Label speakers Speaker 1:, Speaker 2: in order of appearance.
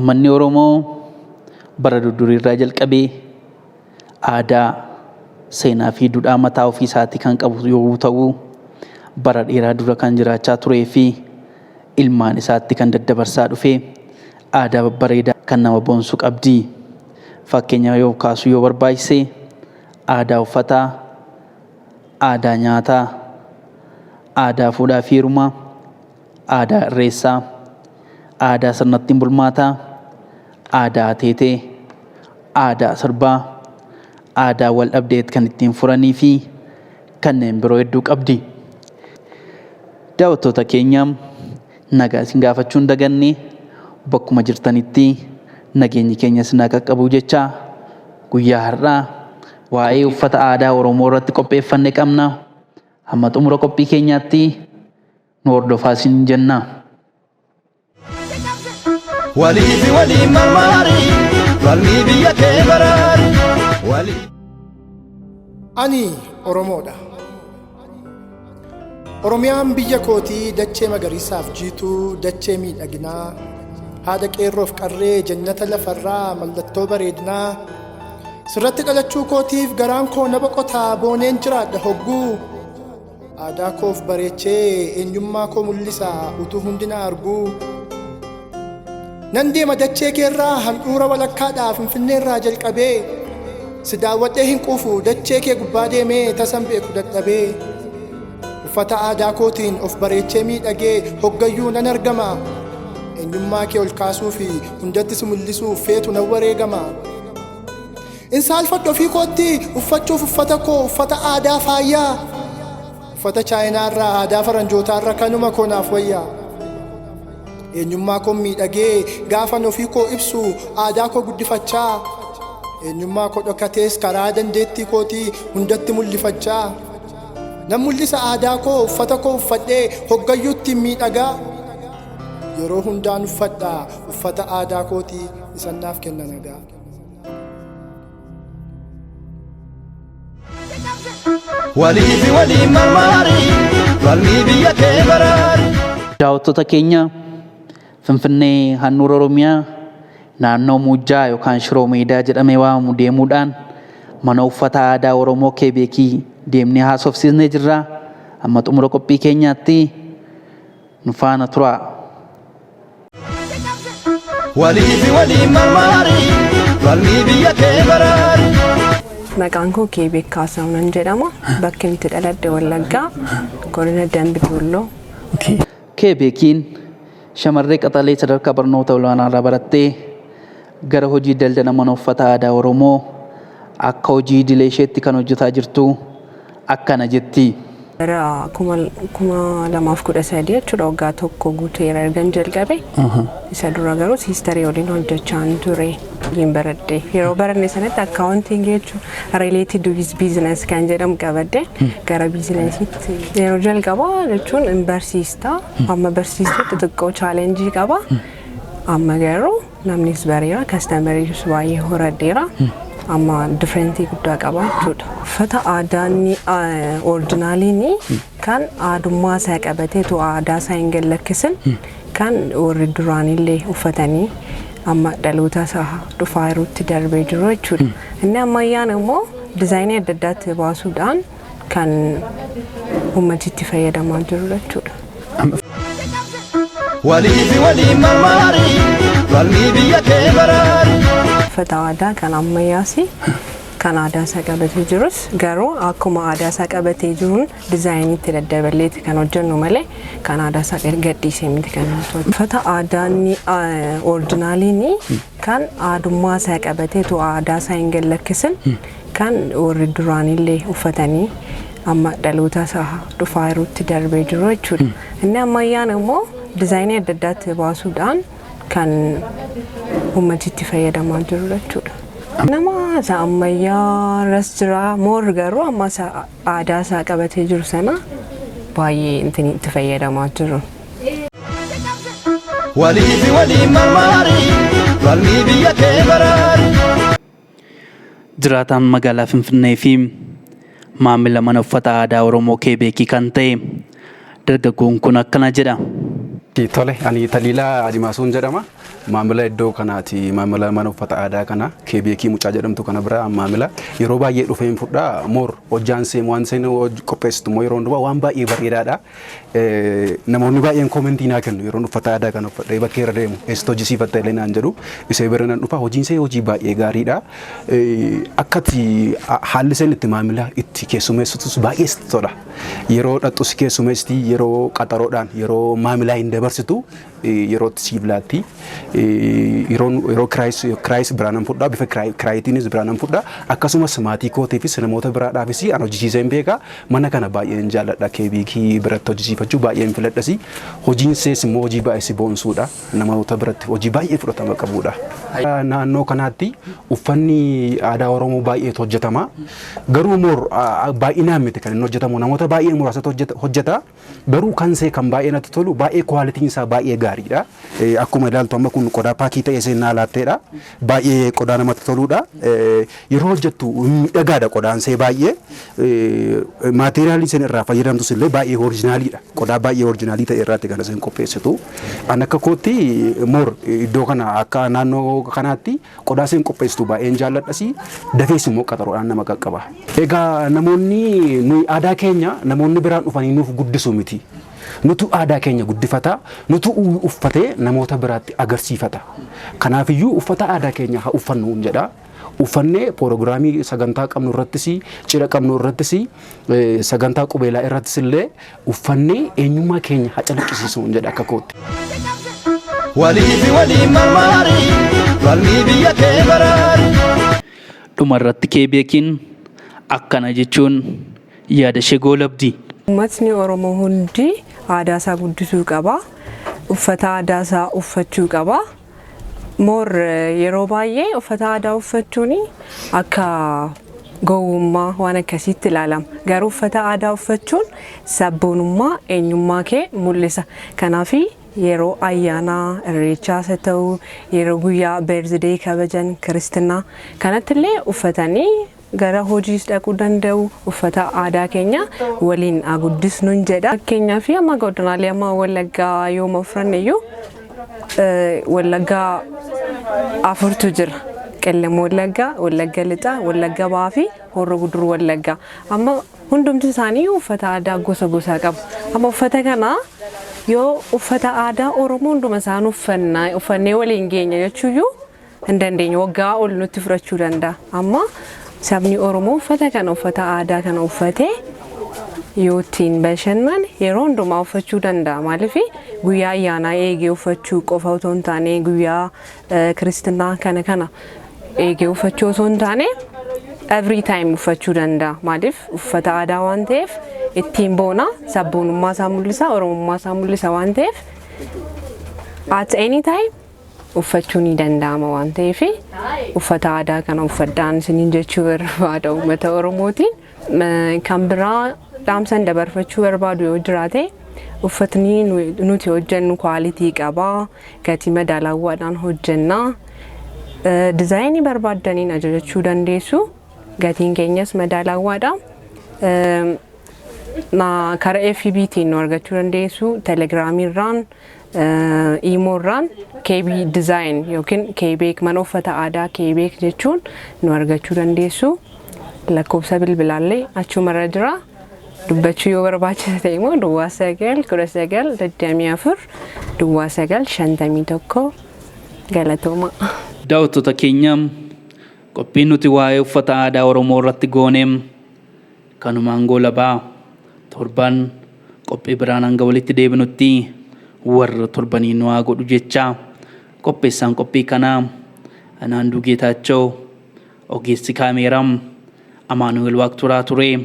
Speaker 1: Uummanni Oromoo bara durii irraa jalqabee aadaa, seenaa fi duudhaa mataa ofii isaatii kan qabu yoo ta'u, bara dheeraa dura kan jiraachaa turee fi ilmaan isaatti kan daddabarsaa dhufe aadaa babbareedaa kan nama boonsu qabdi. Fakkeenya yoo kaasu yoo barbaachise aadaa uffataa, aadaa nyaataa, aadaa fuudhaa fi heerumaa, aadaa irreessaa, aadaa sirna ittiin bulmaataa, aadaa ateetee, aadaa sirbaa, aadaa wal dhabdee kan ittiin furanii fi kanneen biroo hedduu qabdi. Daawwattoota keenya nagaa isin gaafachuu hin daganne, bakkuma jirtanitti nageenyi keenya isin qaqqabu jecha guyyaa har'aa waa'ee uffata aadaa Oromoo irratti qopheeffanne qabna. Hamma xumura qophii keenyaatti nu hordofaa isin jenna.
Speaker 2: Walii fi walii marmarii falmii biyya kee baraari.
Speaker 3: Ani Oromoodha. Oromiyaan biyya kootii dachee magariisaaf jiituu, dachee miidhaginaa, haadha qeerroof qarree jannata lafarraa mallattoo bareedinaa. Sirratti dhalachuu kootiif garaan koo na boqotaa booneen jiraadha hogguu. Aadaa koof bareechee eenyummaa koo mul'isaa utuu hundinaa arguu. Nan deema dachee keerraa handhuura walakkaadhaa Finfinneerraa jalqabee. Si daawwadhee hin quufu dachee kee gubbaa deemee tasan beeku dadhabee. Uffata aadaa kootiin of bareechee miidhagee hoggayyuu nan argama. Eenyummaa kee ol kaasuu fi hundatti si mul'isuuf feetu nan wareegama. Insaalfadhu ofii kootti uffachuuf uffata koo uffata aadaa faayyaa. Uffata chaayinaarraa aadaa faranjootaarra kanuma koo naaf wayyaa. Eenyummaa koo miidhagee gaafan ofii koo ibsu aadaa koo guddifachaa. Eenyummaa koo dhokkatees karaa dandeettii kootii hundatti mul'ifachaa. Nan mul'isa aadaa koo uffata koo uffadhee hoggayyuutti miidhagaa. Yeroo hundaan uffadhaa uffata aadaa kootii isan naaf kenna nagaa.
Speaker 2: Walii fi walii marmarii falmii biyya kee baraari.
Speaker 1: Daawwattoota keenya Finfinnee handhuura Oromiyaa naannoo Muujjaa yookaan Shiroo Meedaa jedhamee waamamu deemuudhaan mana uffata aadaa Oromoo Keebeekii deemnee haasofsiisnee jirra. Amma xumura qophii keenyaatti nu faana turaa.
Speaker 2: Walii fi walii marmarii falmii biyya kee baraari.
Speaker 4: Maqaan koo Keebeek Kaasaawunan jedhama. Bakki itti dhaladhe Wallaggaa, godina Dambidolloo.
Speaker 1: Keebeekiin shamarree qaxalee sadarkaa barnoota olaanaa irraa barattee gara hojii daldala mana uffata aadaa Oromoo akka hojii idilee isheetti kan hojjetaa jirtu akkana jetti.
Speaker 4: Bara 2013 jechuudha waggaa tokko guuteera ergan jalqabe. Isa dura garuu siistarii waliin hojjechaa ture hin baradhe. Yeroo baranne sanatti akkaawuntiin jechuun related with business kan jedhamu qabadde gara biizinesiitti yeroo jalqabaa jechuun hin barsiista. Amma barsiistutti xiqqoo chaalenjii qaba. Amma garuu namnis bareera kastamariis baay'ee horadheera. Amma differentii guddaa qaba jechuudha. Uffata aadaan orijinaaliin kan aadummaa isaa qabateetu aadaa isaa hin gallakkisin kan warri duraanillee uffatanii amma dhaloota isaa dhufaa jirutti darbee jiru jechuudha. Inni ammayyaan immoo dizaayinii adda addaatti baasuudhaan kan uummatitti fayyadamaa jiru jechuudha.
Speaker 2: Walii fi walii marmarii falmii biyya kee baraari.
Speaker 4: Uffata aadaa kan ammayyaas kan aadaa isaa qabatee jirus garuu akkuma aadaa isaa qabatee jiruun dizaayiniitti daddaballeetti kan hojjennu malee kan aadaa isaa gadhiisee miti kan hojjennu. Uffata aadaan orijinaaliin kan aadummaa isaa qabateetu aadaa isaa hin gallakkisin kan warri duraanillee uffatanii amma dhaloota isaa dhufaa jirutti darbee jiru jechuudha. Inni ammayyaan immoo dizaayinii adda addaatti baasuudhaan kan uummatitti fayyadamaa jiru jechuudha. Nama isa ammayyaa irras jira moor garuu amma aadaa isaa qabatee jiru sana baay'ee itti fayyadamaa jiru.
Speaker 2: Walii fi walii marmarii falmii biyya kee baraari.
Speaker 1: Jiraataan magaalaa Finfinnee fi maamila mana uffata aadaa Oromoo Keebeekii kan ta'e dargaggoon kun akkana jedha.
Speaker 5: Tole, ani Taliilaa Adimaasuun jedhama. Maamila iddoo kanaati. Maamila mana uffata aadaa kana KBK mucaa jedhamtu kana bira maamila yeroo baay'ee dhufeen fudhaa moor hojjaan seen waan seen qopheessitu moo yeroo hundumaa waan baay'ee bareedaadha. Namoonni baay'een koomentii naa kennu yeroo uffata aadaa kana uffadhee bakkee irra deemu eessatti hojjisiifatta illee naan jedhu isee bira nan dhufa hojiin see hojii baay'ee gaariidha. Akkati haalli seen itti maamila itti keessummeessitus baay'ee tola. Yeroo dhaqxus keessummeessitii yeroo qaxaroodhaan yeroo maamilaa hin dabarsitu yeroo sibiilaatti yeroo kiraayis biraanan fudhaa bifa kiraayitiinis biraanan fudhaa akkasumas maatii kootiifis namoota biraadhaafis an hojjisiiseen beekaa mana kana baay'een jaalladha KBK biratti hojjisiifachuu baay'een filadhasi hojiin sees immoo hojii baay'ee si boonsuudha namoota biratti hojii baay'ee fudhatama qabudha. Naannoo kanaatti uffanni aadaa Oromoo baay'eetu hojjetama garuu moor baay'inaan miti kan inni hojjetamu namoota baay'ee muraasatu hojjeta garuu kan see kan baay'ee natti tolu baay'ee kwaalitiin isaa baay'ee gaariidha. Akkuma ilaaltu amma kun qodaa paakii ta'ee seenaa laatteedha. Baay'ee qodaa namatti toludha. Yeroo hojjettu miidhagaadha qodaan see baay'ee. Maateriyaaliin sen irraa fayyadamtus illee baay'ee orijinaaliidha. Qodaa baay'ee orijinaalii ta'e irraatti kan isin qopheessitu. An akka kootti moor iddoo kana akka naannoo kanaatti qodaa sen qopheessitu baay'een jaalladhasi. Dafees immoo qaxaroodhaan nama qaqqaba. Egaa namoonni nuyi aadaa keenya namoonni biraan dhufanii nuuf guddisu miti. Nutu aadaa keenya guddifata, nutu uffatee namoota biraatti agarsiifata. Kanaafiyyuu uffata aadaa keenya haa uffannu jedha. Uffannee proogiraamii sagantaa qabnu irrattis, cidha qabnu irrattis, sagantaa qubeelaa irrattis illee uffannee eenyummaa keenya haa calaqqisiisnu jedha akka kootti.
Speaker 2: Waliifi waliin marmaari falmii biyya kee baraari.
Speaker 1: Dhumarratti KBK'n akkana jechuun yaada ishee goolabdi.
Speaker 4: Uummatni Oromoo hundi aadaa isaa guddisuu qaba. Uffata aadaa isaa uffachuu qaba. Moor yeroo baay'ee uffata aadaa uffachuun akka gowwummaa waan akkasiitti ilaalama. Garuu uffata aadaa uffachuun sabboonummaa eenyummaa kee mul'isa. Kanaaf yeroo ayyaanaa irreechaas haa ta'u yeroo guyyaa beerzidee kabajan kiristinaa kanatti illee uffatanii gara hojiis dhaquu danda'u uffata aadaa keenya waliin guddisnu jedha. Fakkeenyaaf amma godinaalee amma Wallaggaa yooma fudhanne iyyuu Wallaggaa afurtu jira. Qellem Wallaggaa, Wallagga Lixaa, Wallagga Bahaa fi Horroo Guduruu Wallaggaa. Amma hundumti isaanii uffata aadaa gosa gosaa qabu. Amma uffata kana yoo uffata aadaa Oromoo hunduma isaan uffannee waliin geenya jechuuyyuu hin dandeenye waggaa ol nutti fudhachuu danda'a. Amma sabni Oromoo uffata kana uffata aadaa kana uffatee yoo ittiin bashannane yeroo hundumaa uffachuu danda'a. Maaliif guyyaa ayyaanaa eegee uffachuu qofa otoo hin taane guyyaa kiristinaa kana eegee uffachuu osoo hin taane every time uffachuu danda'a. Maaliif uffata aadaa waan ta'eef ittiin boona sabboonummaa isaa mul'isa oromummaa isaa mul'isa waan ta'eef at any time uffachuu ni danda'ama waan ta'eef uffata aadaa kana uffadhaan isiniin jechuu barbaada uummata Oromootiin. Kan biraa dhaamsan dabarfachuu barbaadu yoo jiraate uffatni nuti hojjennu kwaalitii qaba, gatii madaalawaadhaan hojjenna. Dizaayinii barbaadaniin ajajachuu dandeessu, gatiin keenyas madaalawaadha. Karaa FB'tiin nu argachuu dandeessu, telegiraamiirraan, iimoorraan KB Design yookiin KBK mana uffata aadaa KBK jechuun nu argachuu dandeessu. Lakkoofsa bilbilaallee achumarra jira. Dubbachuu yoo barbaachisa ta'e immoo Duwwaa 9 Duwwaa 951 galatooma.
Speaker 1: Daawwattoota keenya qophiin nuti waa'ee uffata aadaa Oromoo irratti gooneem kanumaan goolabaa torban qophii biraan hanga walitti deebinutti warra torbanii nu haa godhu jecha qopheessaan qophii kanaa Anaanduu Geetaachoo ogeessi kaameeraa Amaanuel Waaqturaa ture.